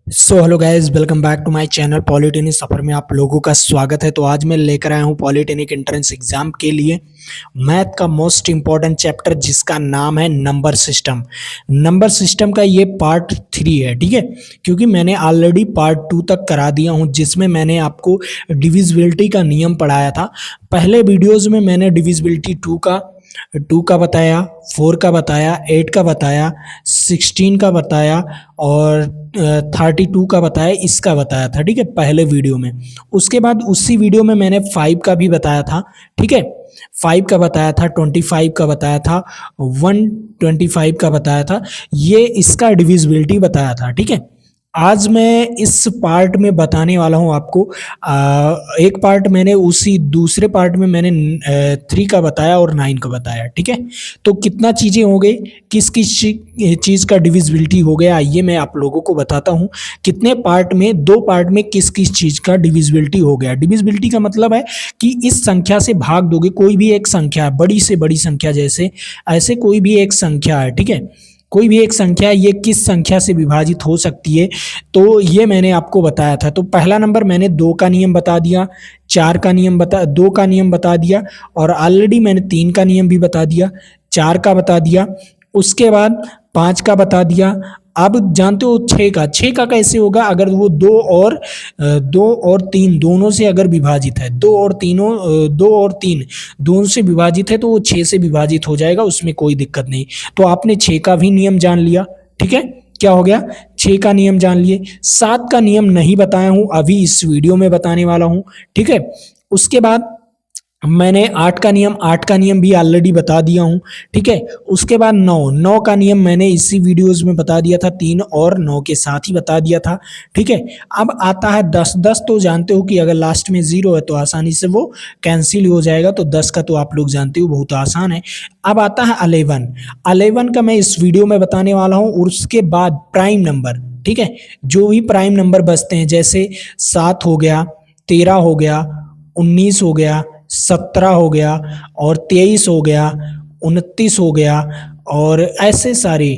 So hello guys, welcome back to my channel. Polytechnic सफर में आप लोगों का स्वागत है। तो आज मैं लेकर आया हूं पॉलिटेक्निक एंट्रेंस एग्जाम के लिए मैथ का मोस्ट इंपॉर्टेंट चैप्टर जिसका नाम है नंबर सिस्टम। नंबर सिस्टम का ये पार्ट 3 है, ठीक है, क्योंकि मैंने ऑलरेडी पार्ट 2 तक करा दिया हूं जिसमें मैंने आपको डिविजिबिलिटी का नियम पढ़ाया था। पहले वीडियोज़ में मैंने डिविजिबिलिटी 2 का बताया, 4 का बताया, 8 का बताया, 16 का बताया और 32 का बताया, इसका बताया था, ठीक है, पहले वीडियो में। उसके बाद उसी वीडियो में मैंने 5 का भी बताया था, ठीक है, 5 का बताया था, 25 का बताया था, 125 का बताया था, ये इसका डिविजिबिलिटी बताया था, ठीक है। आज मैं इस पार्ट में बताने वाला हूं आपको। एक पार्ट मैंने उसी दूसरे पार्ट में मैंने 3 का बताया और 9 का बताया, ठीक है। तो कितना चीज़ें हो गई, किस किस चीज़ का डिविजिबिलिटी हो गया, आइए मैं आप लोगों को बताता हूं। कितने पार्ट में, 2 पार्ट में किस किस चीज़ का डिविजिबिलिटी हो गया। डिविजिबिलिटी का मतलब है कि इस संख्या से भाग दोगे, कोई भी एक संख्या है, बड़ी से बड़ी संख्या, जैसे ऐसे कोई भी एक संख्या है, ठीक है, कोई भी एक संख्या, ये किस संख्या से विभाजित हो सकती है, तो ये मैंने आपको बताया था। तो पहला नंबर मैंने 2 का नियम बता दिया, 4 का नियम 2 का नियम बता दिया और ऑलरेडी मैंने 3 का नियम भी बता दिया, 4 का बता दिया, उसके बाद 5 का बता दिया। अब जानते हो 6 का कैसे होगा, अगर वो 2 और 3 दोनों से अगर विभाजित है, 2 और 3 दोनों से विभाजित है तो वो 6 से विभाजित हो जाएगा, उसमें कोई दिक्कत नहीं। तो आपने 6 का भी नियम जान लिया, ठीक है, क्या हो गया, 6 का नियम जान लिए। 7 का नियम नहीं बताया हूं, अभी इस वीडियो में बताने वाला हूं, ठीक है। उसके बाद मैंने 8 का नियम भी ऑलरेडी बता दिया हूं, ठीक है। उसके बाद 9 का नियम मैंने इसी वीडियोस में बता दिया था, 3 और 9 के साथ ही बता दिया था, ठीक है। अब आता है 10 तो जानते हो कि अगर लास्ट में 0 है तो आसानी से वो कैंसिल हो जाएगा, तो 10 का तो आप लोग जानते हो, बहुत आसान है। अब आता है 11 का मैं इस वीडियो में बताने वाला हूँ। और उसके बाद प्राइम नंबर, ठीक है, जो भी प्राइम नंबर बचते हैं, जैसे 7 हो गया, 13 हो गया, 19 हो गया, 17 हो गया और 23 हो गया, 29 हो गया, और ऐसे सारे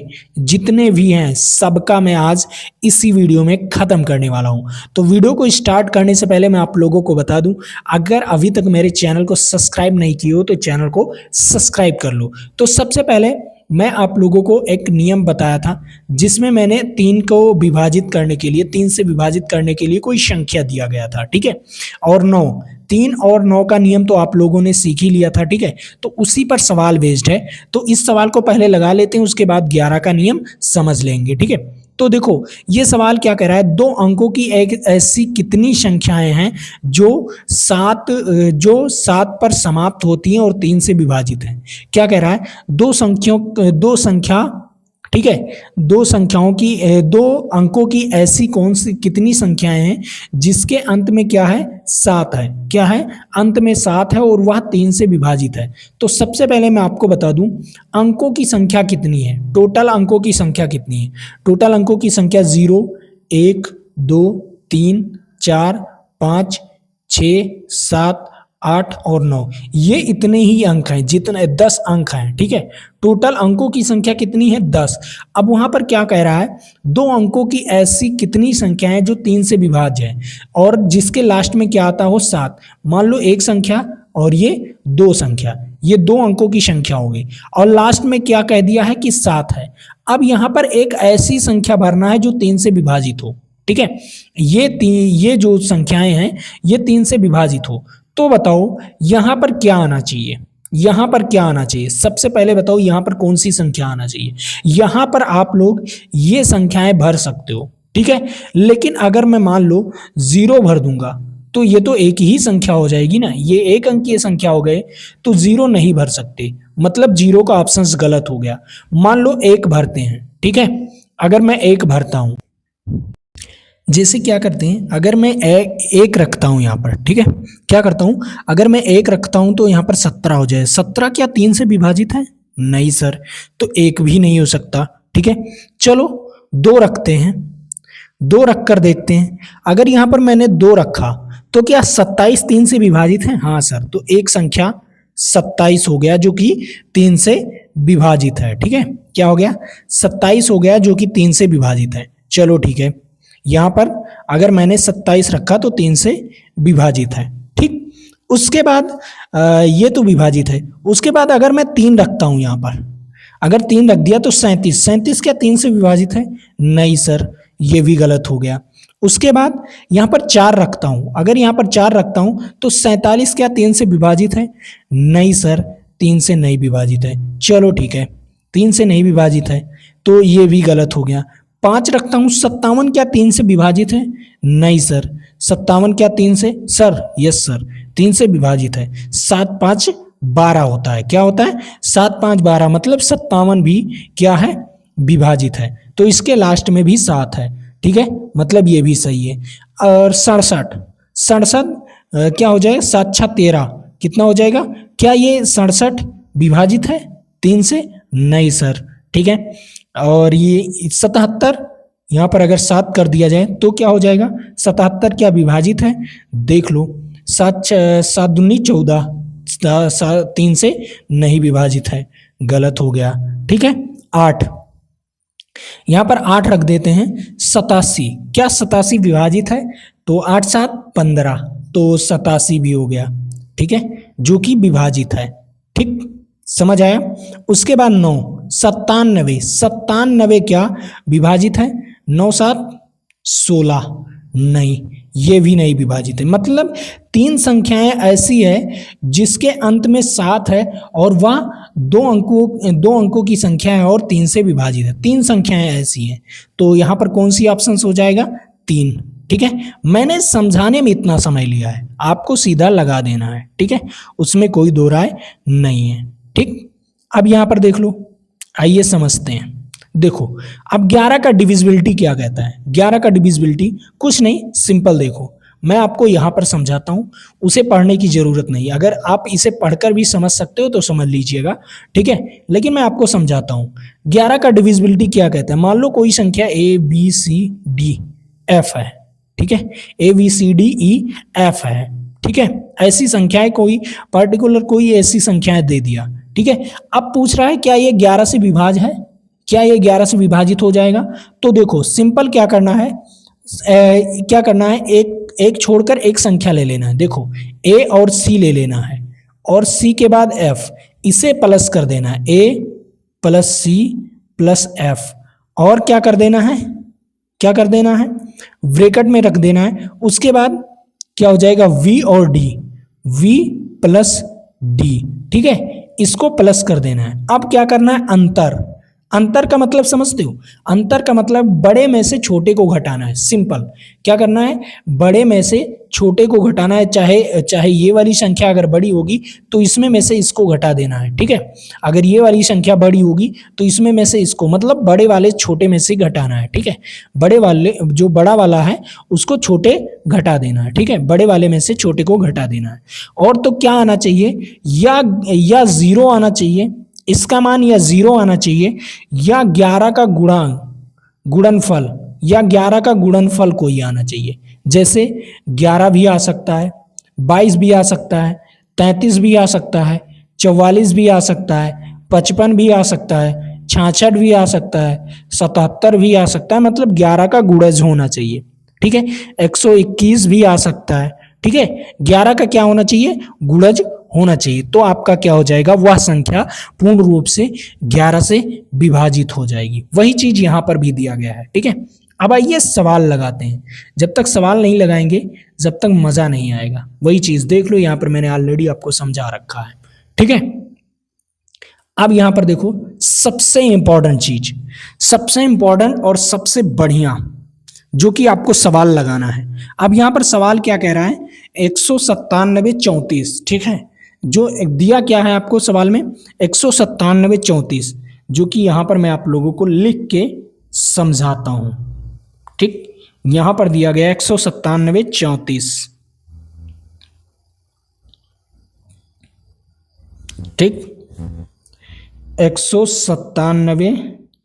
जितने भी हैं सबका मैं आज इसी वीडियो में ख़त्म करने वाला हूं। तो वीडियो को स्टार्ट करने से पहले मैं आप लोगों को बता दूं, अगर अभी तक मेरे चैनल को सब्सक्राइब नहीं किए हो तो चैनल को सब्सक्राइब कर लो। तो सबसे पहले मैं आप लोगों को एक नियम बताया था जिसमें मैंने 3 को विभाजित करने के लिए, 3 से विभाजित करने के लिए कोई संख्या दिया गया था, ठीक है, और 9, 3 और 9 का नियम तो आप लोगों ने सीख ही लिया था, ठीक है। तो उसी पर सवाल बेस्ड है, तो इस सवाल को पहले लगा लेते हैं, उसके बाद 11 का नियम समझ लेंगे, ठीक है। तो देखो ये सवाल क्या कह रहा है, 2 अंकों की एक ऐसी कितनी संख्याएं हैं जो 7 पर समाप्त होती हैं और 3 से विभाजित हैं। क्या कह रहा है, दो संख्या, ठीक है, 2 संख्याओं की 2 अंकों की ऐसी कौन सी कितनी संख्याएं हैं जिसके अंत में क्या है, 7 है, क्या है, अंत में 7 है और वह 3 से विभाजित है। तो सबसे पहले मैं आपको बता दूं अंकों की संख्या कितनी है, टोटल अंकों की संख्या कितनी है। टोटल अंकों की संख्या 0, 1, 2, 3, 4, 5, 6, 7, 8 और 9, ये इतने ही अंक हैं, जितने 10 अंक हैं, ठीक है। टोटल अंकों की संख्या कितनी है, 10। अब वहां पर क्या कह रहा है, 2 अंकों की ऐसी कितनी संख्या है जो 3 से विभाज्य है और जिसके लास्ट में क्या आता हो, 7। मान लो एक संख्या और ये 2 संख्या, ये 2 अंकों की संख्या हो गई और लास्ट में क्या कह दिया है कि 7 है। अब यहां पर एक ऐसी संख्या भरना है जो 3 से विभाजित हो, ठीक है, ये जो संख्याएं हैं ये 3 से विभाजित हो। तो बताओ यहां पर क्या आना चाहिए, यहां पर क्या आना चाहिए, सबसे पहले बताओ यहां पर कौन सी संख्या आना चाहिए। यहां पर आप लोग ये संख्याएं भर सकते हो, ठीक है, लेकिन अगर मैं मान लो 0 भर दूंगा तो ये तो एक ही संख्या हो जाएगी ना, ये एक अंकीय संख्या हो गए, तो 0 नहीं भर सकते, मतलब 0 का ऑप्शन गलत हो गया। मान लो 1 भरते हैं, ठीक है, अगर मैं 1 भरता हूं, जैसे क्या करते हैं, अगर मैं एक रखता हूं यहाँ पर, ठीक है, क्या करता हूं, अगर मैं 1 रखता हूं तो यहाँ पर 17 हो जाए। 17 क्या 3 से विभाजित है, नहीं सर, तो 1 भी नहीं हो सकता, ठीक है। चलो 2 रखते हैं, 2 रख कर देखते हैं, अगर यहाँ पर मैंने 2 रखा तो क्या 27 3 से विभाजित है, हाँ सर, तो एक संख्या 27 हो गया जो कि 3 से विभाजित है, ठीक है, क्या हो गया, 27 हो गया जो कि 3 से विभाजित है। चलो ठीक है, यहाँ पर अगर मैंने 27 रखा तो 3 से विभाजित है, ठीक। उसके बाद ये तो विभाजित है। उसके बाद अगर मैं 3 रखता हूँ यहाँ पर, अगर 3 रख दिया तो 37 क्या 3 से विभाजित है? नहीं सर, ये भी गलत हो गया। उसके बाद यहाँ पर 4 रखता हूँ, अगर यहाँ पर 4 रखता हूँ तो 47 क्या 3 से विभाजित है? नहीं सर, 3 से नहीं विभाजित है। चलो ठीक है, 3 से नहीं विभाजित है तो ये भी गलत हो गया। 5 रखता हूँ, 57 क्या 3 से विभाजित है? नहीं सर, 57 क्या 3 से? सर यस सर, 3 से विभाजित है। 7 5 12 होता है। क्या होता है? 7 5 12, मतलब 57 भी क्या है? विभाजित है। तो इसके लास्ट में भी 7 है, ठीक है, मतलब ये भी सही है। और 67 क्या हो जाएगा? 7 6 13, कितना हो जाएगा? क्या ये 67 विभाजित है 3 से? नहीं सर, ठीक है। और ये 77, यहाँ पर अगर 7 कर दिया जाए तो क्या हो जाएगा? 77 क्या विभाजित है? देख लो, 7 7 दूनी 14, 3 से नहीं विभाजित है, गलत हो गया, ठीक है। 8, यहाँ पर 8 रख देते हैं। 87, क्या 87 विभाजित है? तो 8 7 15, तो 87 भी हो गया, ठीक है, जो कि विभाजित है, ठीक, समझ आया। उसके बाद 9 97 क्या विभाजित है? 9 7 16, नहीं, ये भी नहीं विभाजित है। मतलब 3 संख्याएं ऐसी है जिसके अंत में 7 है और वह 2 अंकों की संख्या है और 3 से विभाजित है। 3 संख्याएं ऐसी हैं, तो यहाँ पर कौन सी ऑप्शन हो जाएगा? 3, ठीक है। मैंने समझाने में इतना समय लिया है, आपको सीधा लगा देना है, ठीक है, उसमें कोई दो राय नहीं है, ठीक। अब यहाँ पर देख लो, आइए समझते हैं। देखो अब 11 का डिविजिबिलिटी क्या कहता है? 11 का डिविजिबिलिटी कुछ नहीं, सिंपल देखो, मैं आपको यहाँ पर समझाता हूँ, उसे पढ़ने की जरूरत नहीं। अगर आप इसे पढ़कर भी समझ सकते हो तो समझ लीजिएगा, ठीक है, लेकिन मैं आपको समझाता हूँ। 11 का डिविजिबिलिटी क्या कहता है? मान लो कोई संख्या ABCDF है, ठीक है, ABCDEF है, ठीक है, ऐसी संख्याएं, कोई पर्टिकुलर कोई ऐसी संख्याएं दे दिया, ठीक है। अब पूछ रहा है क्या ये 11 से विभाज्य है? क्या ये 11 से विभाजित हो जाएगा? तो देखो सिंपल क्या करना है, एक छोड़कर एक संख्या ले लेना है। देखो A और C ले लेना है और C के बाद F, इसे प्लस कर देना है, A plus C plus F, और क्या कर देना है? क्या कर देना है? ब्रैकेट में रख देना है। उसके बाद क्या हो जाएगा? V और D, V प्लस D, ठीक है, इसको प्लस कर देना है। अब क्या करना है? अंतर का मतलब समझते हो? अंतर का मतलब बड़े में से छोटे को घटाना है। सिंपल, क्या करना है? बड़े में से छोटे को घटाना है। चाहे ये वाली संख्या अगर बड़ी होगी तो इसमें में से इसको घटा देना है, ठीक है। अगर ये वाली संख्या बड़ी होगी तो इसमें में से इसको, मतलब बड़े वाले छोटे में से घटाना है, ठीक है। बड़े वाले, जो बड़ा वाला है उसको छोटे घटा देना है, ठीक है, बड़े वाले में से छोटे को घटा देना है। और तो क्या आना चाहिए? या 0 आना चाहिए, इसका मान या 0 आना चाहिए, या 11 का गुणनफल, या 11 का गुणनफल कोई आना चाहिए। जैसे 11 भी आ सकता है, 22 भी आ सकता है, 33 भी आ सकता है, 44 भी आ सकता है, 55 भी आ सकता है, 66 भी आ सकता है, 77 भी आ सकता है, मतलब 11 का गुणज होना चाहिए, ठीक है। 121 भी आ सकता है, ठीक है। 11 का क्या होना चाहिए? गुणज होना चाहिए। तो आपका क्या हो जाएगा? वह संख्या पूर्ण रूप से 11 से विभाजित हो जाएगी। वही चीज यहां पर भी दिया गया है, ठीक है। अब आइए सवाल लगाते हैं। जब तक सवाल नहीं लगाएंगे जब तक मजा नहीं आएगा। वही चीज देख लो, यहां पर मैंने ऑलरेडी आपको समझा रखा है, ठीक है। अब यहां पर देखो, सबसे इंपॉर्टेंट चीज, सबसे इंपॉर्टेंट और सबसे बढ़िया, जो कि आपको सवाल लगाना है। अब यहां पर सवाल क्या कह रहा है? 197 34, ठीक है। जो दिया क्या है आपको सवाल में? 197 34, जो कि यहां पर मैं आप लोगों को लिख के समझाता हूं, ठीक। यहां पर दिया गया 197 34, ठीक, 197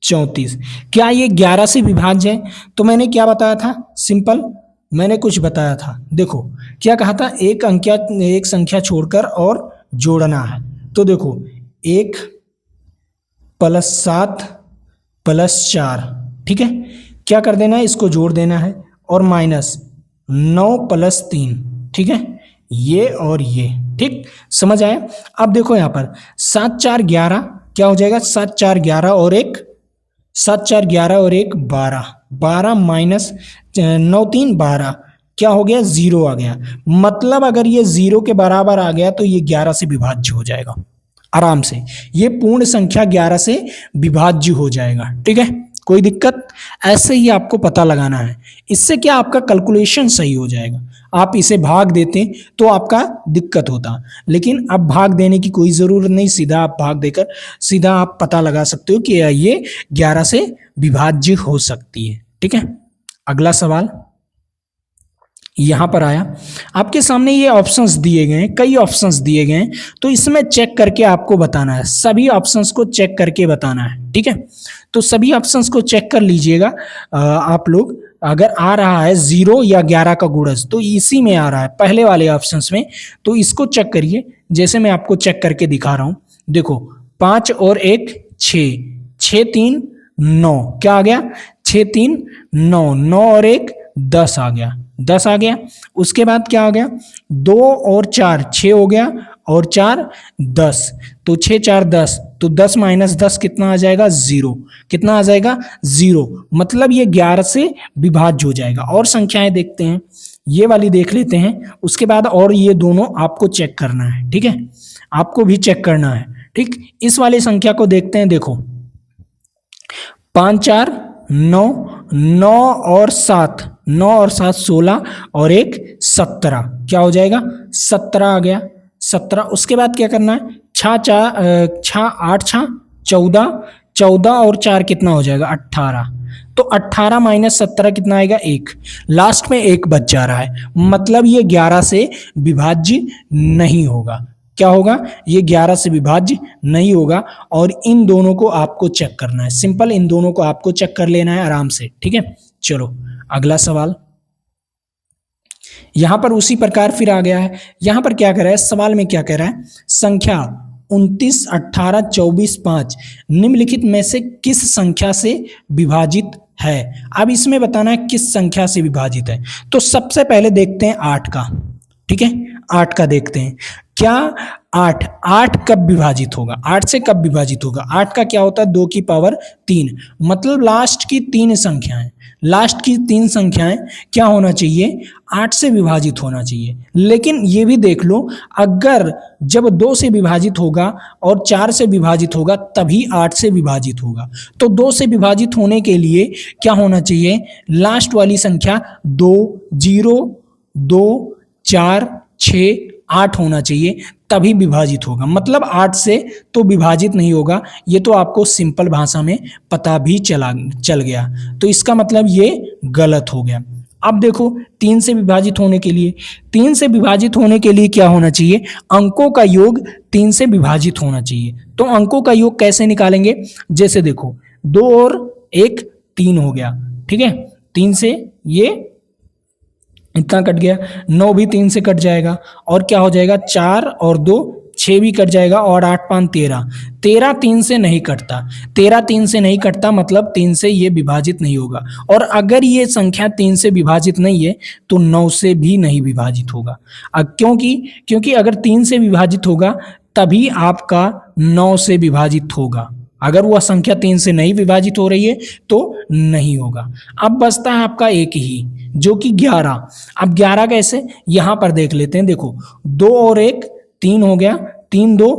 34। क्या ये 11 से विभाज्य है? तो मैंने क्या बताया था? सिंपल, मैंने कुछ बताया था। देखो क्या कहा था? एक संख्या छोड़कर और जोड़ना है। तो देखो 1 + 7 + 4, ठीक है, क्या कर देना है? इसको जोड़ देना है। और माइनस 9 प्लस 3, ठीक है, ये और ये, ठीक, समझ आया। अब देखो यहाँ पर 7 4 11 क्या हो जाएगा, 7 4 11 और एक 7 4 11 और एक 12, 12 माइनस 9 3 12, क्या हो गया, 0 आ गया। मतलब अगर ये 0 के बराबर आ गया तो ये 11 से विभाज्य हो जाएगा आराम से, ये पूर्ण संख्या 11 से विभाज्य हो जाएगा, ठीक है, कोई दिक्कत। ऐसे ही आपको पता लगाना है, इससे क्या आपका कैलकुलेशन सही हो जाएगा। आप इसे भाग देते तो आपका दिक्कत होता, लेकिन अब भाग देने की कोई ज़रूरत नहीं, सीधा आप भाग देकर सीधा आप पता लगा सकते हो कि ये 11 से विभाज्य हो सकती है, ठीक है। अगला सवाल यहाँ पर आया, आपके सामने ये ऑप्शंस दिए गए हैं, कई ऑप्शंस दिए गए हैं, तो इसमें चेक करके आपको बताना है, सभी ऑप्शंस को चेक करके बताना है, ठीक है। तो सभी ऑप्शंस को चेक कर लीजिएगा आप लोग। अगर आ रहा है 0 या 11 का गुणज तो इसी में आ रहा है, पहले वाले ऑप्शंस में, तो इसको चेक करिए। जैसे मैं आपको चेक करके दिखा रहा हूँ, देखो 5 और 1 6, 6 3 9, क्या आ गया, 6 3 9, 9 और 1 10 आ गया, 10 आ गया। उसके बाद क्या आ गया, 2 और 4 6 हो गया, और 4 10, तो 6 4 10, तो 10 माइनस 10 कितना आ जाएगा, 0, कितना आ जाएगा, 0, मतलब ये 11 से विभाज्य हो जाएगा। और संख्याएं देखते हैं, ये वाली देख लेते हैं, उसके बाद और ये दोनों आपको चेक करना है, ठीक है, आपको भी चेक करना है, ठीक। इस वाली संख्या को देखते हैं, देखो 5 4 9, 9 और 7, 9 और 7 16 और एक 17, क्या हो जाएगा, 17 आ गया, 17। उसके बाद क्या करना है, 6 8 6 14, 14 और 4 कितना हो जाएगा, 18, तो 18 माइनस 17 कितना आएगा, 1, लास्ट में 1 बच जा रहा है, मतलब ये 11 से विभाज्य नहीं होगा। क्या होगा, ये 11 से विभाज्य नहीं होगा। और इन दोनों को आपको चेक करना है, सिंपल, इन दोनों को आपको चेक कर लेना है आराम से, ठीक है। चलो अगला सवाल, यहां पर उसी प्रकार फिर आ गया है। यहां पर क्या कह रहा है, सवाल में क्या कह रहा है, संख्या 29 18 24 5 निम्नलिखित में से किस संख्या से विभाजित है। अब इसमें बताना है किस संख्या से विभाजित है। तो सबसे पहले देखते हैं 8 का, ठीक है, 8 का देखते हैं, क्या 8 कब विभाजित होगा, 8 से कब विभाजित होगा। 8 का क्या होता है, 2 की पावर 3, मतलब लास्ट की 3 संख्याएं, लास्ट की 3 संख्याएं क्या होना चाहिए, 8 से विभाजित होना चाहिए। लेकिन ये भी देख लो, अगर जब 2 से विभाजित होगा और 4 से विभाजित होगा तभी 8 से विभाजित होगा। तो 2 से विभाजित होने के लिए क्या होना चाहिए, लास्ट वाली संख्या 2 0 2 4 6 8 होना चाहिए, तभी विभाजित होगा। मतलब 8 से तो विभाजित नहीं होगा, ये तो आपको सिंपल भाषा में पता भी चल गया। तो इसका मतलब ये गलत हो गया। अब देखो 3 से विभाजित होने के लिए, 3 से विभाजित होने के लिए क्या होना चाहिए, अंकों का योग 3 से विभाजित होना चाहिए। तो अंकों का योग कैसे निकालेंगे, जैसे देखो 2 और 1 3 हो गया, ठीक है, 3 से ये इतना कट गया, 9 भी 3 से कट जाएगा, और क्या हो जाएगा, 4 और 2 6 भी कट जाएगा, और 8 5 13, 13 3 से नहीं कटता, 13 3 से नहीं कटता, मतलब 3 से ये विभाजित नहीं होगा। और अगर ये संख्या 3 से विभाजित नहीं है तो 9 से भी नहीं विभाजित होगा। क्योंकि अगर 3 से विभाजित होगा तभी आपका 9 से विभाजित होगा। अगर वह संख्या 3 से नहीं विभाजित हो रही है तो नहीं होगा। अब बचता है आपका एक ही, जो कि 11। अब 11 कैसे, यहां पर देख लेते हैं, देखो 2 और 1 3 हो गया, 3 2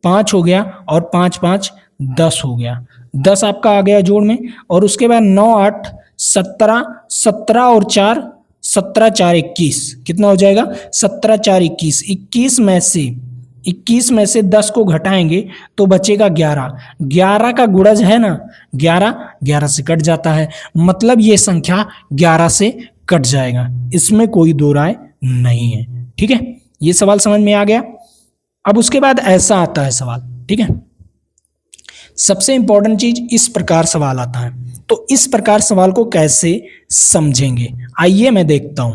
5 हो गया, और 5 5 10 हो गया, 10 आपका आ गया जोड़ में। और उसके बाद 9 8 17, 17 और 4 17 4 21, कितना हो जाएगा, 17 4 21, 21 में से 10 को घटाएंगे तो बचेगा 11, 11 का गुणज है ना 11, 11 से कट जाता है, मतलब ये संख्या 11 से कट जाएगा, इसमें कोई दो राय नहीं है, ठीक है। ये सवाल समझ में आ गया। अब उसके बाद ऐसा आता है सवाल, ठीक है, सबसे इंपॉर्टेंट चीज इस प्रकार सवाल आता है। तो इस प्रकार सवाल को कैसे समझेंगे, आइए मैं देखता हूं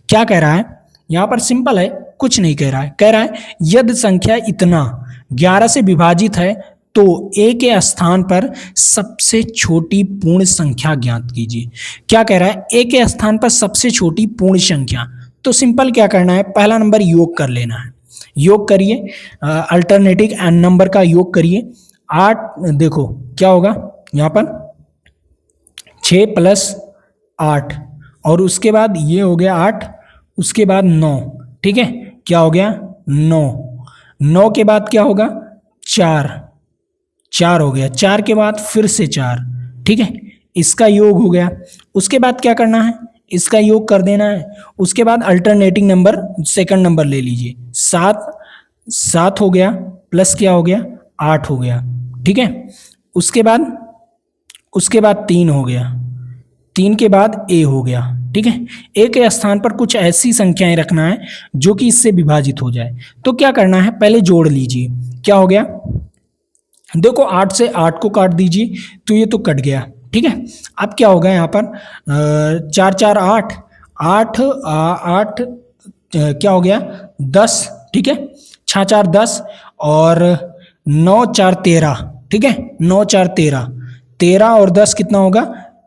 क्या कह रहा है। यहां पर सिंपल है, कुछ नहीं कह रहा है, कह रहा है यदि संख्या इतना 11 से विभाजित है तो a के स्थान पर सबसे छोटी पूर्ण संख्या ज्ञात कीजिए। क्या कह रहा है, a के स्थान पर सबसे छोटी पूर्ण संख्या। तो सिंपल क्या करना है, पहला नंबर योग कर लेना है। योग करिए, अल्टरनेटिव एन नंबर का योग करिए। 8, देखो क्या होगा यहाँ पर 6 + 8 और उसके बाद ये हो गया 8, उसके बाद 9, ठीक है, क्या हो गया 9। 9 के बाद क्या होगा 4 हो गया, 4 के बाद फिर से 4, ठीक है, इसका योग हो गया। उसके बाद क्या करना है, इसका योग कर देना है। उसके बाद अल्टरनेटिंग नंबर सेकंड नंबर ले लीजिए, 7 हो गया, प्लस क्या हो गया 8 हो गया, ठीक है। उसके बाद 3 हो गया, 3 के बाद a हो गया, ठीक है। a के स्थान पर कुछ ऐसी संख्याएं रखना है जो कि इससे विभाजित हो जाए। तो क्या करना है, पहले जोड़ लीजिए। क्या हो गया, देखो 8 से 8 को काट दीजिए तो ये तो कट गया, ठीक है। अब क्या होगा यहाँ पर 4 4 8 8 8 क्या हो गया 10, ठीक है, 6 4 10 और 9 4 13, ठीक है, 9 4 13, 13 और 10 कितना होगा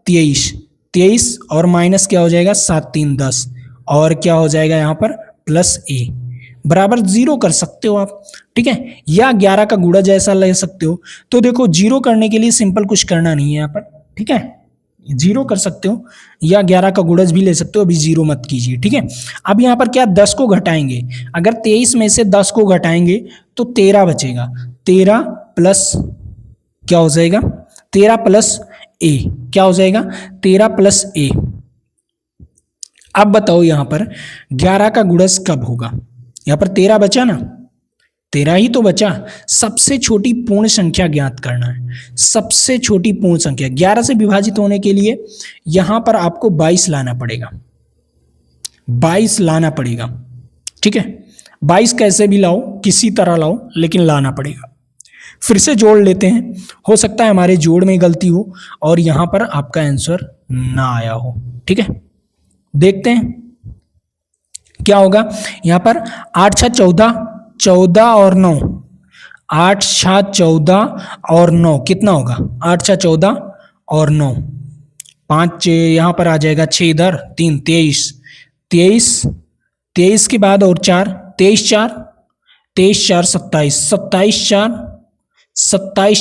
23 और माइनस क्या हो जाएगा 7 3 10 और क्या हो जाएगा यहाँ पर प्लस a बराबर 0 कर सकते हो आप, ठीक है, या 11 का गुणा जैसा ले सकते हो। तो देखो 0 करने के लिए सिंपल कुछ करना नहीं है यहाँ पर, ठीक है, 0 कर सकते हो या 11 का गुणज भी ले सकते हो, अभी 0 मत कीजिए, ठीक है। अब यहाँ पर क्या 10 को घटाएंगे, अगर 23 में से 10 को घटाएंगे तो 13 बचेगा, 13 प्लस क्या हो जाएगा 13 प्लस a, क्या हो जाएगा 13 प्लस a। अब बताओ यहाँ पर 11 का गुणज कब होगा, यहाँ पर 13 बचा ना, 13 ही तो बचा। सबसे छोटी पूर्ण संख्या ज्ञात करना है, सबसे छोटी पूर्ण संख्या 11 से विभाजित होने के लिए यहां पर आपको 22 लाना पड़ेगा, 22 लाना पड़ेगा, ठीक है। 22 कैसे भी लाओ, किसी तरह लाओ, लेकिन लाना पड़ेगा। फिर से जोड़ लेते हैं, हो सकता है हमारे जोड़ में गलती हो और यहां पर आपका आंसर ना आया हो, ठीक है। देखते हैं क्या होगा यहां पर 8 6 14 14 और 9, 8 6 14 और 9 कितना होगा 8 6 14 और 9, 5 यहाँ पर आ जाएगा 6 इधर 3 23 के बाद और 4 23 4 27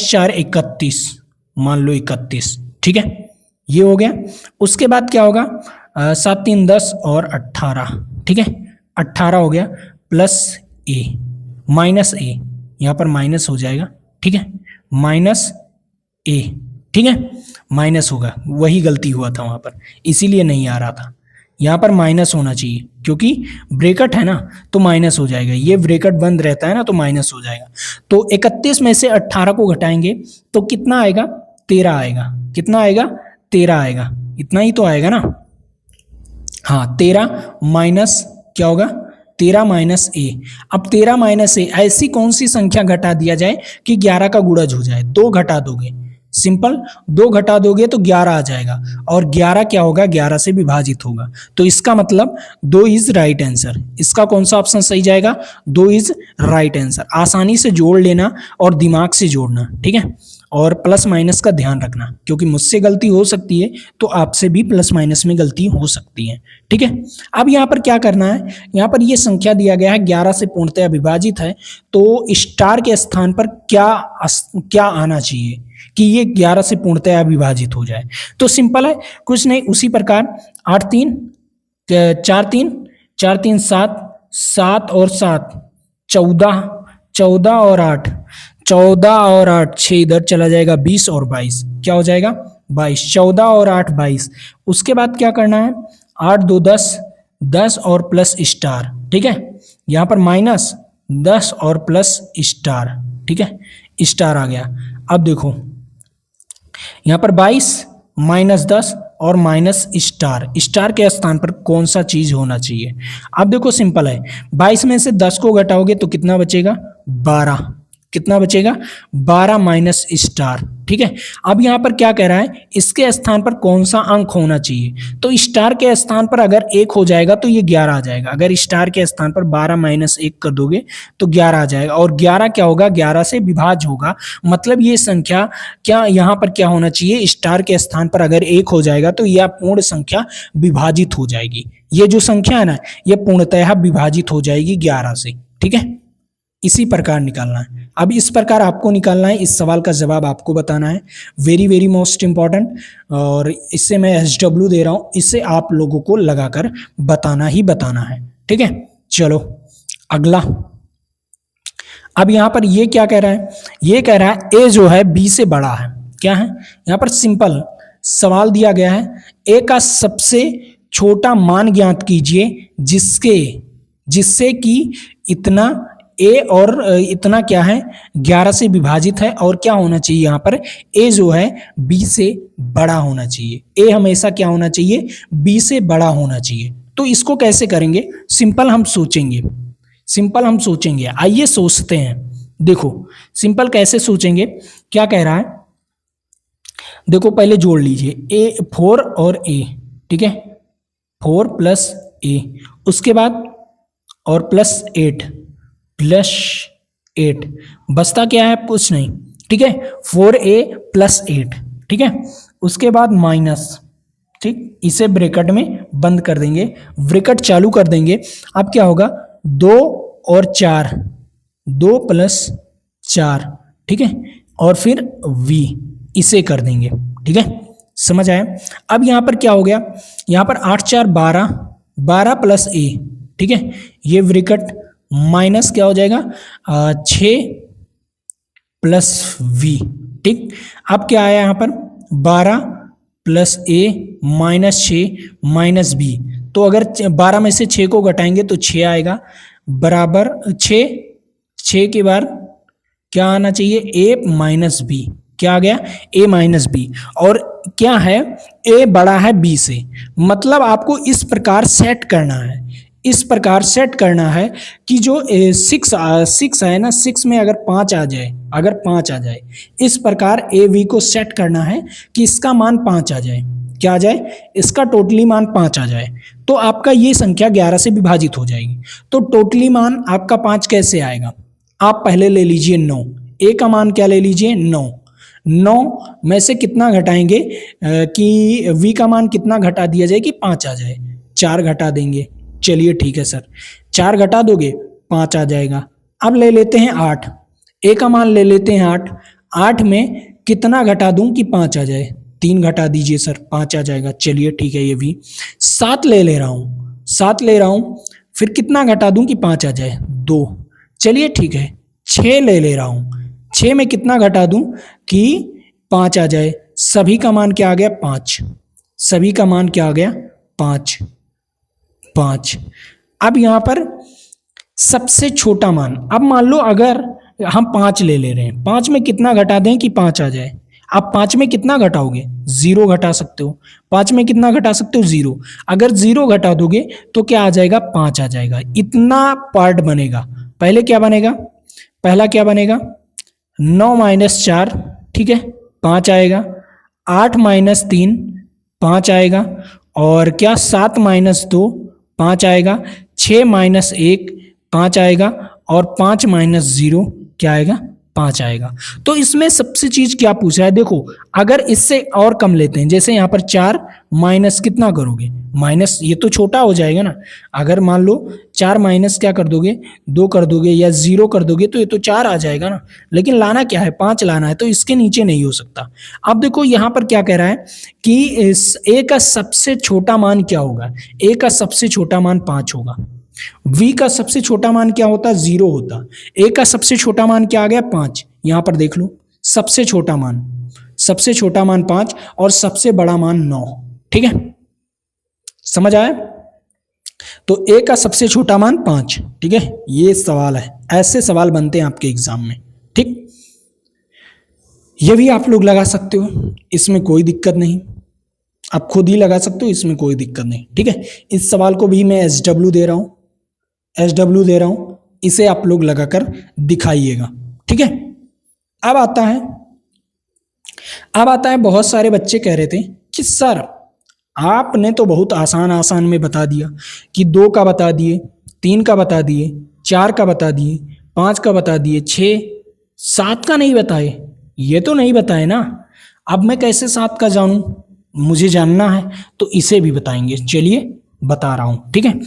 4 31, मान लो 31, ठीक है, ये हो गया। उसके बाद क्या होगा 7 3 10 और 18, ठीक है, 18 हो गया प्लस a माइनस a, यहाँ पर माइनस हो जाएगा, ठीक है, माइनस a, ठीक है, माइनस होगा, वही गलती हुआ था वहाँ पर, इसीलिए नहीं आ रहा था। यहाँ पर माइनस होना चाहिए क्योंकि ब्रैकेट है ना, तो माइनस हो जाएगा, ये ब्रैकेट बंद रहता है ना तो माइनस हो जाएगा। तो 31 में से 18 को घटाएंगे तो कितना आएगा 13 आएगा, कितना आएगा 13 आएगा, इतना ही तो आएगा ना, हाँ 13 माइनस क्या होगा 13 माइनस a। अब 13 माइनस a, ऐसी कौन सी संख्या घटा दिया जाए कि 11 का गुणज हो जाए, 2 घटा दोगे, सिंपल 2 घटा दोगे तो 11 आ जाएगा और 11 क्या होगा 11 से विभाजित होगा, तो इसका मतलब 2 इज राइट आंसर। इसका कौन सा ऑप्शन सही जाएगा 2 इज राइट आंसर। आसानी से जोड़ लेना और दिमाग से जोड़ना, ठीक है, और प्लस माइनस का ध्यान रखना क्योंकि मुझसे गलती हो सकती है तो आपसे भी प्लस माइनस में गलती हो सकती है, ठीक है। अब यहाँ पर क्या करना है, यहाँ पर ये संख्या दिया गया है 11 से पूर्णतया विभाजित है, तो स्टार के स्थान पर क्या आना चाहिए कि ये 11 से पूर्णतया विभाजित हो जाए। तो सिंपल है, कुछ नहीं, उसी प्रकार 8 3 4 3 4 3 7 7 और 7 14 14 और 8 14 और 8 6 इधर चला जाएगा 20 और 22, क्या हो जाएगा 22, 14 और 8 22। उसके बाद क्या करना है 8 2 10 10 और प्लस स्टार, ठीक है, यहाँ पर माइनस 10 और प्लस स्टार, ठीक है, स्टार आ गया। अब देखो यहाँ पर 22 माइनस 10 और माइनस स्टार, स्टार के स्थान पर कौन सा चीज होना चाहिए। अब देखो सिंपल है, 22 में से 10 को घटाओगे तो कितना बचेगा 12, कितना बचेगा 12 माइनस स्टार। ठीक है, अब यहाँ पर क्या कह रहा है, इसके स्थान पर कौन सा अंक होना चाहिए, तो स्टार के स्थान पर अगर 1 हो जाएगा तो ये 11 आ जाएगा। अगर स्टार के स्थान पर 12 माइनस 1 कर दोगे तो 11 आ जाएगा, और 11 क्या होगा, 11 से विभाज्य होगा। मतलब ये संख्या क्या यहाँ पर क्या होना चाहिए, स्टार के स्थान पर अगर 1 हो जाएगा तो यह पूर्ण संख्या विभाजित हो जाएगी। ये जो संख्या है ना, ये पूर्णतः विभाजित हो जाएगी 11 से। ठीक है, इसी प्रकार निकालना है। अब इस प्रकार आपको निकालना है, इस सवाल का जवाब आपको बताना है। वेरी वेरी मोस्ट इंपॉर्टेंट, और इससे मैं SW दे रहा हूं, इससे आप लोगों को लगाकर बताना ही बताना है। ठीक है, चलो अगला। अब यहां पर ये क्या कह रहा है, ये कह रहा है ए जो है बी से बड़ा है। क्या है, यहां पर सिंपल सवाल दिया गया है, ए का सबसे छोटा मान ज्ञात कीजिए जिससे कि इतना ए और इतना क्या है 11 से विभाजित है, और क्या होना चाहिए यहाँ पर, ए जो है बी से बड़ा होना चाहिए। ए हमेशा क्या होना चाहिए, बी से बड़ा होना चाहिए। तो इसको कैसे करेंगे, सिंपल हम सोचेंगे। आइए सोचते हैं। देखो सिंपल कैसे सोचेंगे, क्या कह रहा है, देखो पहले जोड़ लीजिए ए 4 और ए। ठीक है, 4 प्लस ए, उसके बाद और प्लस 8 बचता क्या है, कुछ नहीं। ठीक है, 4a प्लस 8। ठीक है, उसके बाद माइनस, ठीक, इसे ब्रैकेट में बंद कर देंगे, ब्रैकेट चालू कर देंगे। अब क्या होगा, 2 और 4, 2 प्लस 4। ठीक है, और फिर v, इसे कर देंगे। ठीक है, समझ आया। अब यहां पर क्या हो गया, यहां पर 8 4 12, 12 प्लस a। ठीक है, ये ब्रैकेट माइनस क्या हो जाएगा, 6 प्लस v। ठीक, अब क्या आया यहाँ पर, 12 plus a minus 6 minus b। तो अगर 12 में से 6 को घटाएंगे तो 6 आएगा, बराबर 6 के बाद क्या आना चाहिए, a माइनस b। क्या आ गया, a माइनस b। और क्या है, a बड़ा है b से। मतलब आपको इस प्रकार सेट करना है कि जो 6 है ना, 6 में अगर 5 आ जाए, इस प्रकार ए वी को सेट करना है कि इसका मान 5 आ जाए। क्या आ जाए, इसका टोटली मान 5 आ जाए, तो आपका ये संख्या 11 से विभाजित हो जाएगी। तो टोटली मान आपका 5 कैसे आएगा, आप पहले ले लीजिए 9, ए का मान क्या ले लीजिए 9 में से कितना घटाएंगे कि वी का मान कितना घटा दिया जाए कि 5 आ जाए, 4 घटा देंगे। चलिए ठीक है सर, 4 घटा दोगे 5 आ जाएगा। अब ले लेते हैं 8, ए का मान ले लेते हैं 8 में कितना घटा दूं कि 5 आ जाए, 3 घटा दीजिए सर, 5 आ जाएगा। चलिए ठीक है, ये भी 7 ले ले रहा हूं, फिर कितना घटा दूं कि 5 आ जाए, 2। चलिए ठीक है, 6 ले ले रहा हूं, 6 में कितना घटा दूं कि 5 आ जाए, सभी का मान क्या आ गया 5, सभी का मान क्या आ गया 5। अब यहां पर सबसे छोटा मान, अब मान लो अगर हम 5 ले ले रहे हैं, 5 में कितना घटा दें कि 5 आ जाए। आप 5 में कितना घटाओगे, 0 घटा सकते हो। 5 में कितना घटा सकते हो, 0। अगर 0 घटा दोगे तो क्या आ जाएगा, 5 आ जाएगा। इतना पार्ट बनेगा। पहले क्या बनेगा, पहला क्या बनेगा, 9 माइनस 4, ठीक है 5 आएगा, 8 माइनस 3 5 आएगा, और क्या 7 माइनस 2 5 आएगा, 6 माइनस 1 5 आएगा, और 5 माइनस 0 क्या आएगा 5 आएगा। तो इसमें सबसे चीज क्या पूछा है, देखो अगर इससे और कम लेते हैं, जैसे यहाँ पर 4 माइनस कितना करोगे, माइनस, ये तो छोटा हो जाएगा ना। अगर मान लो 4 माइनस क्या कर दोगे, 2 कर दोगे या 0 कर दोगे तो ये तो 4 आ जाएगा ना। लेकिन लाना क्या है, 5 लाना है, तो इसके नीचे नहीं हो सकता। अब देखो यहाँ पर क्या कह रहा है कि इस ए का सबसे छोटा मान क्या होगा, ए का सबसे छोटा मान 5 होगा। v का सबसे छोटा मान क्या होता, 0 होता। a का सबसे छोटा मान क्या आ गया 5। यहां पर देख लो, सबसे छोटा मान 5 और सबसे बड़ा मान 9। ठीक है, समझ आया। तो a का सबसे छोटा मान 5। ठीक है, ये सवाल है, ऐसे सवाल बनते हैं आपके एग्जाम में। ठीक, ये भी आप लोग लगा सकते हो, इसमें कोई दिक्कत नहीं, आप खुद ही लगा सकते हो, इसमें कोई दिक्कत नहीं। ठीक है, इस सवाल को भी मैं SW दे रहा हूं, इसे आप लोग लगाकर दिखाइएगा। ठीक है। अब आता है बहुत सारे बच्चे कह रहे थे कि सर आपने तो बहुत आसान आसान में बता दिया कि 2 का बता दिए, 3 का बता दिए, 4 का बता दिए, 5 का बता दिए, 6, 7 का नहीं बताए। ये तो नहीं बताए ना, अब मैं कैसे 7 का जानूं? मुझे जानना है तो इसे भी बताएंगे। चलिए बता रहा हूं, ठीक है।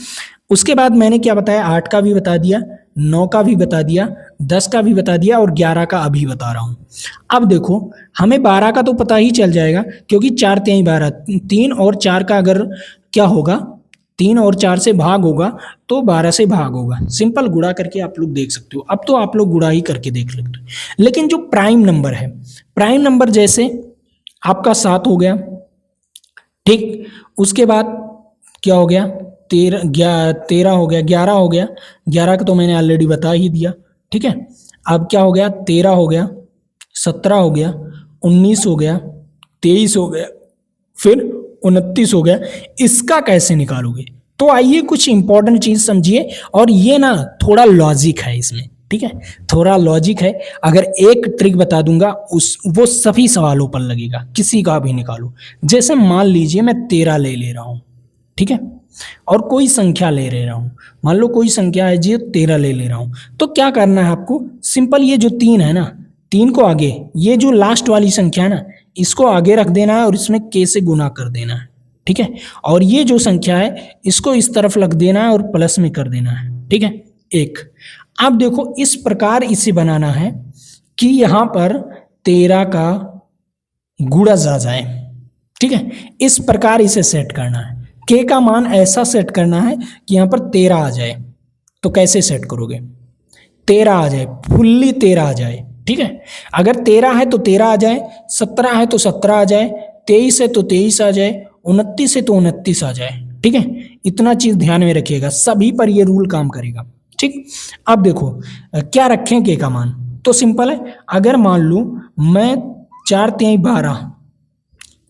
उसके बाद मैंने क्या बताया, 8 का भी बता दिया, 9 का भी बता दिया, 10 का भी बता दिया और 11 का अभी बता रहा हूं। अब देखो हमें 12 का तो पता ही चल जाएगा क्योंकि 4 3 12, 3 और 4 का अगर क्या होगा, 3 और 4 से भाग होगा तो 12 से भाग होगा। सिंपल गुणा करके आप लोग देख सकते हो। अब तो आप लोग गुणा ही करके देख लेते हो। लेकिन जो प्राइम नंबर है, प्राइम नंबर जैसे आपका 7 हो गया, ठीक। उसके बाद क्या हो गया, 13 हो गया, 11 हो गया, 11 का तो मैंने ऑलरेडी बता ही दिया, ठीक है। अब क्या हो गया, 13 हो गया, 17 हो गया, 19 हो गया, 23 हो गया, फिर 29 हो गया। इसका कैसे निकालोगे? तो आइए कुछ इंपॉर्टेंट चीज समझिए, और ये ना थोड़ा लॉजिक है इसमें, ठीक है, थोड़ा लॉजिक है। अगर एक ट्रिक बता दूंगा वो सभी सवालों पर लगेगा, किसी का भी निकालो। जैसे मान लीजिए मैं 13 ले रहा हूं, ठीक है, और कोई संख्या ले रहा हूं, मान लो कोई संख्या है जी, 13 ले रहा हूं। तो क्या करना है आपको, सिंपल ये जो 3 है ना, 3 को आगे, ये जो लास्ट वाली संख्या है ना, इसको आगे रख देना है और इसमें k से गुना कर देना है, ठीक है। और ये जो संख्या है इसको इस तरफ रख देना है और प्लस में कर देना है, ठीक है, 1। अब देखो इस प्रकार इसे बनाना है कि यहां पर 13 का गुणज आ जाए, ठीक है। इस प्रकार इसे सेट करना है, k का मान ऐसा सेट करना है कि यहां पर 13 आ जाए। तो कैसे सेट करोगे, 13 आ जाए, फुल्ली 13 आ जाए, ठीक है। अगर 13 है तो 13 आ जाए, 17 है तो 17 आ जाए, 23 है तो 23 आ जाए, 29 है तो 29 आ जाए, ठीक है। इतना चीज ध्यान में रखिएगा, सभी पर ये रूल काम करेगा, ठीक। अब देखो क्या रखें k का मान, तो सिंपल है। अगर मान लूं मैं 4 3 12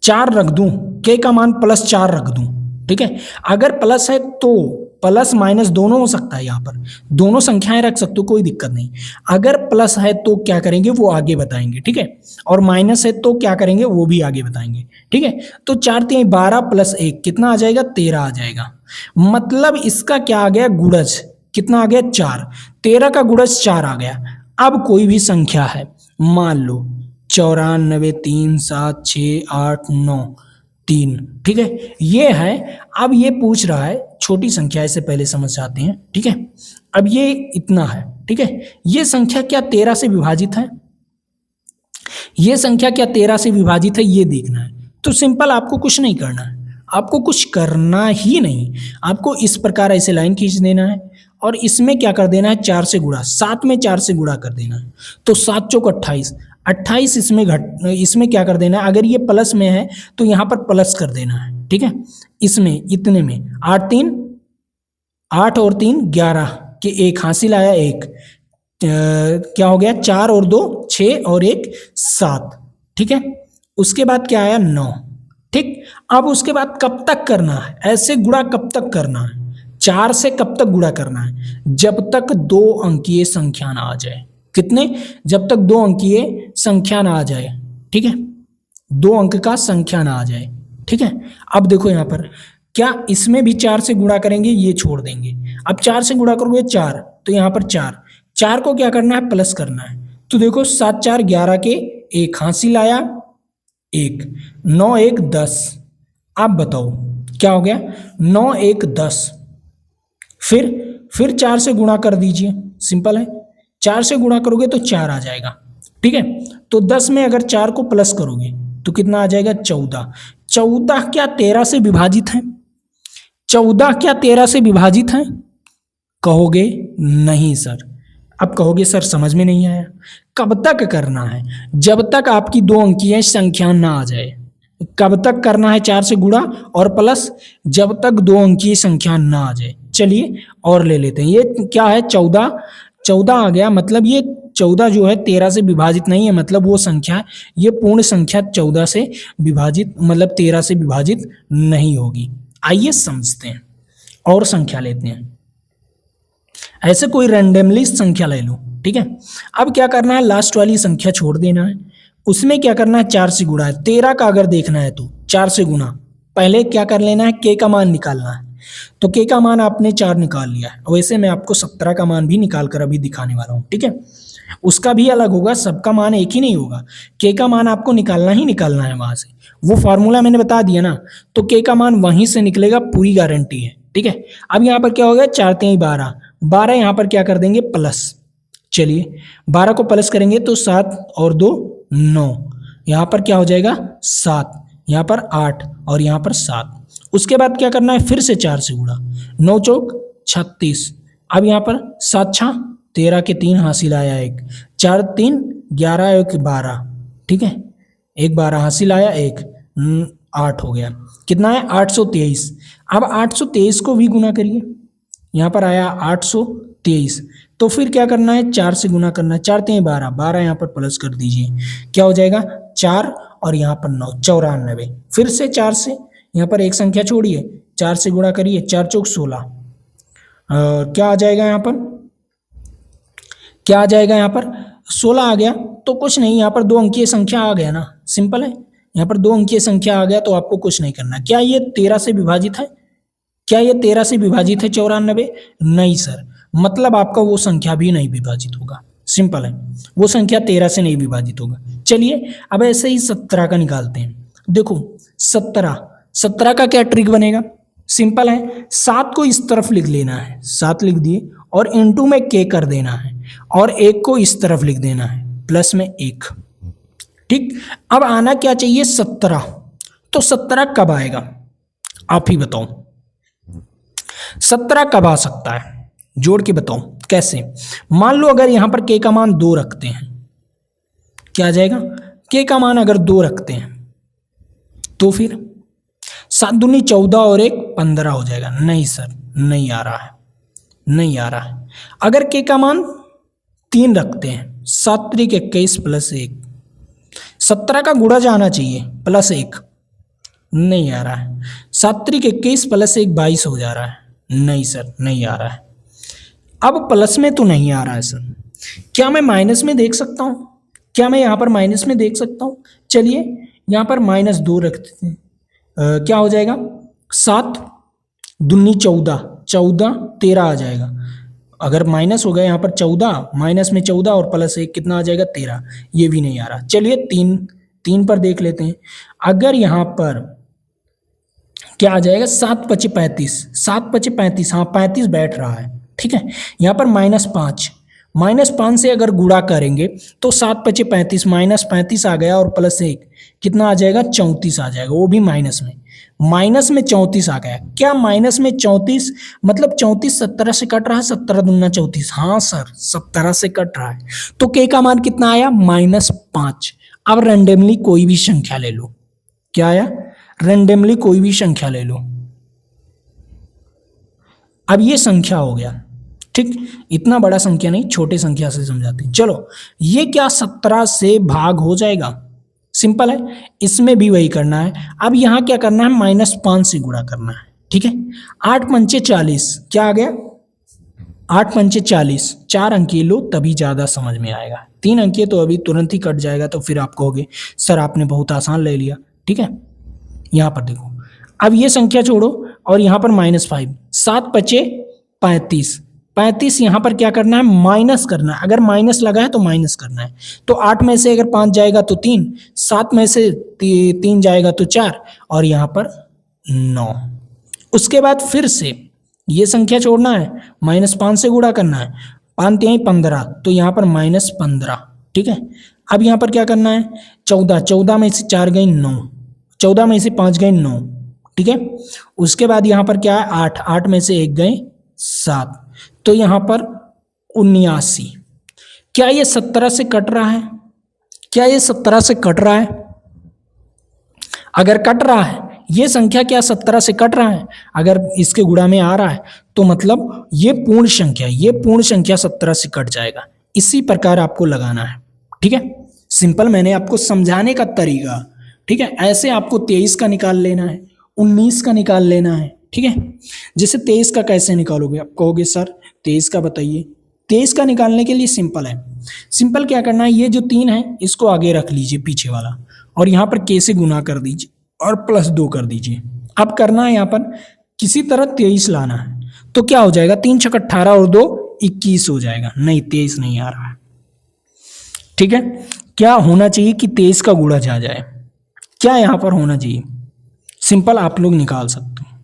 4 रख दूं, k का मान +4 रख दूं, ठीक है। अगर प्लस है तो प्लस माइनस दोनों हो सकता है, यहाँ पर दोनों संख्याएं रख सकते हो, कोई दिक्कत नहीं। अगर प्लस है तो क्या करेंगे वो आगे बताएंगे, ठीक है, और माइनस है तो क्या करेंगे वो भी आगे बताएंगे, ठीक है। तो 4 3 12 + 1 कितना आ जाएगा, 13 आ जाएगा। मतलब इसका क्या आ गया, गुणज कितना आ गया, 4। 13 का गुणज 4 आ गया। अब कोई भी संख्या है, मान लो 94 3 7 6 8 9 3, ठीक है, ये है। अब ये पूछ रहा है छोटी संख्या, से पहले समझ आते हैं, ठीक है। अब ये इतना है, ठीक है। ये संख्या क्या 13 से विभाजित है, ये संख्या क्या 13 से विभाजित है, ये देखना है। तो सिंपल आपको कुछ नहीं करना है, आपको कुछ करना ही नहीं, आपको इस प्रकार ऐसे लाइन खींच देना है और इसमें क्या कर देना है, 4 से गुणा, 7 में 4 से गुणा कर देना है। तो 7 चौक 28, 28 इसमें क्या कर देना है, अगर ये प्लस में है तो यहाँ पर प्लस कर देना है, ठीक है। इसमें इतने में 8 3 8 और 3 11 के 1 हासिल आया, 1 क्या हो गया, 4 और 2 6 और 1 7, ठीक है। उसके बाद क्या आया, 9, ठीक। अब उसके बाद कब तक करना है, ऐसे गुणा कब तक करना है, 4 से कब तक गुणा करना है, जब तक 2 अंकीय संख्या ना आ जाए। कितने, जब तक 2 अंकीय संख्या ना आ जाए, ठीक है, 2 अंक का संख्या ना आ जाए, ठीक है। अब देखो यहाँ पर क्या इसमें भी 4 से गुणा करेंगे, ये छोड़ देंगे। अब 4 से गुणा करोगे 4, तो यहाँ पर 4 को क्या करना है, प्लस करना है। तो देखो 7 4 11 के 1 हासिल आया, 1 9 1 10। अब बताओ क्या हो गया, 9 1 10। फिर 4 से गुणा कर दीजिए, सिंपल है, 4 से गुणा करोगे तो 4 आ जाएगा, ठीक है। तो 10 में अगर 4 को प्लस करोगे तो कितना आ जाएगा, 14। 14 क्या 13 से विभाजित है, 14 क्या 13 से विभाजित है, कहोगे नहीं सर। अब कहोगे सर समझ में नहीं आया। कब तक करना है, जब तक आपकी 2 अंकीय संख्या ना आ जाए। कब तक करना है, 4 से गुणा और प्लस, जब तक 2 अंकीय संख्या ना आ जाए। चलिए और ले लेते हैं, ये क्या है, 14 आ गया। मतलब ये 14 जो है 13 से विभाजित नहीं है, मतलब वो संख्या, ये पूर्ण संख्या 14 से विभाजित, मतलब 13 से विभाजित नहीं होगी। आइए समझते हैं और संख्या लेते हैं। ऐसे कोई रैंडमली संख्या ले लो, ठीक है। अब क्या करना है, लास्ट वाली संख्या छोड़ देना है, उसमें क्या करना है 4 से गुणा है। 13 का अगर देखना है तो 4 से गुणा, पहले क्या कर लेना है, के का मान निकालना है। तो के का मान आपने 4 निकाल लिया है। वैसे मैं आपको 17 का मान भी निकाल कर अभी दिखाने वाला हूँ, ठीक है। उसका भी अलग होगा, सबका मान एक ही नहीं होगा। के का मान आपको निकालना ही निकालना है वहां से, वो फॉर्मूला मैंने बता दिया ना, तो के का मान वहीं से निकलेगा, पूरी गारंटी है, ठीक है। अब यहाँ पर क्या हो गया, 4 3 12, 12 यहाँ पर क्या कर देंगे प्लस। चलिए 12 को प्लस करेंगे तो 7 और 2 9, यहाँ पर क्या हो जाएगा 7, यहाँ पर 8 और यहाँ पर 7। उसके बाद क्या करना है, फिर से 4 से गुणा, 9 चौक 36। अब यहाँ पर 7 छा 13 के 3 हासिल आया 1, 4 3 11 1 12, ठीक है। 1 12 हासिल आया 1, 8 हो गया, कितना है 823। अब 823 को भी गुना करिए, यहाँ पर आया 823, तो फिर क्या करना है 4 से गुना करना है, 4 3 12, 12 यहाँ पर प्लस कर दीजिए, क्या हो जाएगा 4 और यहाँ पर 9 94। फिर से 4 से, यहाँ पर एक संख्या छोड़िए, 4 से गुणा करिए, 4 चौक 16, क्या आ जाएगा यहाँ पर, क्या आ जाएगा यहाँ पर 16 आ गया। तो कुछ नहीं, यहाँ पर 2 अंकीय संख्या आ गया ना, सिंपल है। यहाँ पर 2 अंकीय संख्या आ गया तो आपको कुछ नहीं करना। क्या ये 13 से विभाजित है, क्या ये 13 से विभाजित है 94? नहीं सर, मतलब आपका वो संख्या भी नहीं विभाजित होगा, सिंपल है, वो संख्या 13 से नहीं विभाजित होगा। चलिए अब ऐसे ही 17 का निकालते हैं। देखो 17 का क्या ट्रिक बनेगा, सिंपल है, 7 को इस तरफ लिख लेना है, 7 लिख दिए और इनटू में के कर देना है, और 1 को इस तरफ लिख देना है प्लस में 1, ठीक। अब आना क्या चाहिए 17, तो 17 कब आएगा आप ही बताओ, 17 कब आ सकता है, जोड़ के बताओ कैसे। मान लो अगर यहां पर के का मान 2 रखते हैं, क्या आ जाएगा, के का मान अगर 2 रखते हैं तो फिर 7 दूनी 14 और 1 15 हो जाएगा। नहीं सर, नहीं आ रहा है, नहीं आ रहा है। अगर के का मान 3 रखते हैं, 7 3 21 प्लस 1, 17 का गुणा जाना चाहिए प्लस 1, नहीं आ रहा है। 7 3 21 प्लस 1 22 हो जा रहा है, नहीं सर, नहीं आ रहा है। अब प्लस में तो नहीं आ रहा है सर, क्या मैं माइनस में देख सकता हूँ, क्या मैं यहाँ पर माइनस में देख सकता हूँ? चलिए यहाँ पर -2 रखते हैं, क्या हो जाएगा 7 दूनी 14, 14 13 आ जाएगा। अगर माइनस हो गया यहाँ पर 14, माइनस में 14 और प्लस 1 कितना आ जाएगा 13, ये भी नहीं आ रहा। चलिए 3 पर देख लेते हैं। अगर यहाँ पर क्या आ जाएगा 7 5 35, 7 5 35, हाँ 35 बैठ रहा है, ठीक है। यहाँ पर -5 से अगर गुणा करेंगे तो 7 5 35, -35 आ गया और प्लस 1 कितना आ जाएगा 34 आ जाएगा, वो भी माइनस में 34 आ गया। क्या माइनस में 34 मतलब 34 17 से कट रहा है, 17 दूना 34, हाँ सर 17 से कट रहा है। तो के का मान कितना आया -5। अब रेंडमली कोई भी संख्या ले लो, क्या आया, रेंडमली कोई भी संख्या ले लो। अब ये संख्या हो गया, ठीक, इतना बड़ा संख्या नहीं, छोटे संख्या से समझाते हैं। चलो ये क्या 17 से भाग हो जाएगा, सिंपल है, इसमें भी वही करना है। अब यहाँ क्या करना है -5 से गुणा करना है, ठीक है। 8 पंचे 40, क्या आ गया 8 पंचे 40, 4 अंकीय लो तभी ज़्यादा समझ में आएगा, 3 अंकीय तो अभी तुरंत ही कट जाएगा, तो फिर आप कहोगे सर आपने बहुत आसान ले लिया, ठीक है। यहाँ पर देखो, अब ये संख्या छोड़ो और यहाँ पर -5, 7 पचे 35, 35 यहाँ पर क्या करना है माइनस करना है, अगर माइनस लगा है तो माइनस करना है। तो 8 में से अगर 5 जाएगा तो 3, 7 में से 3 जाएगा तो 4 और यहाँ पर 9। उसके बाद फिर से ये संख्या छोड़ना है, -5 से गुणा करना है, 5 3 15, तो यहाँ पर -15, ठीक है। अब यहाँ पर क्या करना है 14, 14 में से 4 गई 9, 14 में से 5 गए 9, ठीक है। उसके बाद यहाँ पर क्या है 8, 8 में से 1 गए 7, तो यहाँ पर 79। क्या ये 17 से कट रहा है, क्या ये 17 से कट रहा है? अगर कट रहा है ये संख्या, क्या 17 से कट रहा है, अगर इसके गुणा में आ रहा है तो मतलब ये पूर्ण संख्या, ये पूर्ण संख्या 17 से कट जाएगा। इसी प्रकार आपको लगाना है, ठीक है। सिंपल मैंने आपको समझाने का तरीका, ठीक है। ऐसे आपको 23 का निकाल लेना है, 19 का निकाल लेना है, ठीक है। जैसे 23 का कैसे निकालोगे, आप कहोगे सर 23 का बताइए, 23 का निकालने के लिए सिंपल है। सिंपल क्या करना है, ये जो 3 है इसको आगे रख लीजिए पीछे वाला, और यहाँ पर k से गुना कर दीजिए और +2 कर दीजिए। अब करना है यहाँ पर किसी तरह 23 लाना है, तो क्या हो जाएगा, 3 छक 18 और 2 21 हो जाएगा। नहीं 23 नहीं आ रहा है, ठीक है। क्या होना चाहिए कि 23 का गुणज आ जाए, क्या यहाँ पर होना चाहिए, सिंपल आप लोग निकाल सकते हो,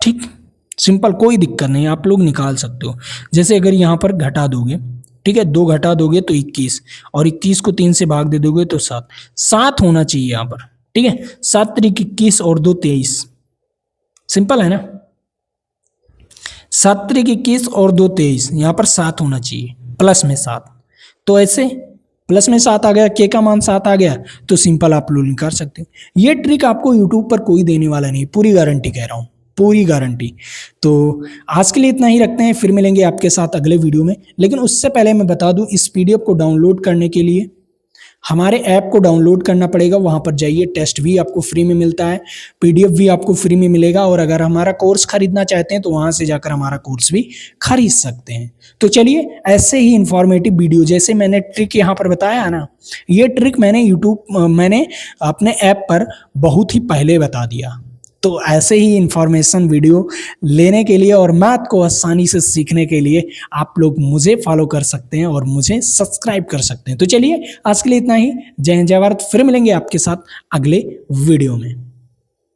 ठीक, सिंपल कोई दिक्कत नहीं, आप लोग निकाल सकते हो। जैसे अगर यहाँ पर घटा दोगे, ठीक है, 2 घटा दोगे तो 21, और 21 को 3 से भाग दे दोगे तो 7 होना चाहिए यहाँ पर, ठीक है। 7 त्रिक 21 और 2 23, सिंपल है ना। 7 त्रिक 21 और 2 23, यहाँ पर 7 होना चाहिए, प्लस में 7, तो ऐसे प्लस में 7 आ गया, के का मान 7 आ गया, तो सिंपल आप लोग निकाल सकते हैं। ये ट्रिक आपको यूट्यूब पर कोई देने वाला नहीं, पूरी गारंटी कह रहा हूँ, पूरी गारंटी। तो आज के लिए इतना ही रखते हैं, फिर मिलेंगे आपके साथ अगले वीडियो में। लेकिन उससे पहले मैं बता दूं, इस पीडीएफ को डाउनलोड करने के लिए हमारे ऐप को डाउनलोड करना पड़ेगा। वहां पर जाइए, टेस्ट भी आपको फ्री में मिलता है, पीडीएफ भी आपको फ्री में मिलेगा, और अगर हमारा कोर्स खरीदना चाहते हैं तो वहां से जाकर हमारा कोर्स भी खरीद सकते हैं। तो चलिए, ऐसे ही इंफॉर्मेटिव वीडियो, जैसे मैंने ट्रिक यहाँ पर बताया है ना, ये ट्रिक मैंने अपने ऐप पर बहुत ही पहले बता दिया। तो ऐसे ही इंफॉर्मेशन वीडियो लेने के लिए और मैथ को आसानी से सीखने के लिए आप लोग मुझे फॉलो कर सकते हैं और मुझे सब्सक्राइब कर सकते हैं। तो चलिए, आज के लिए इतना ही। जय हिंद, जय भारत। फिर मिलेंगे आपके साथ अगले वीडियो में।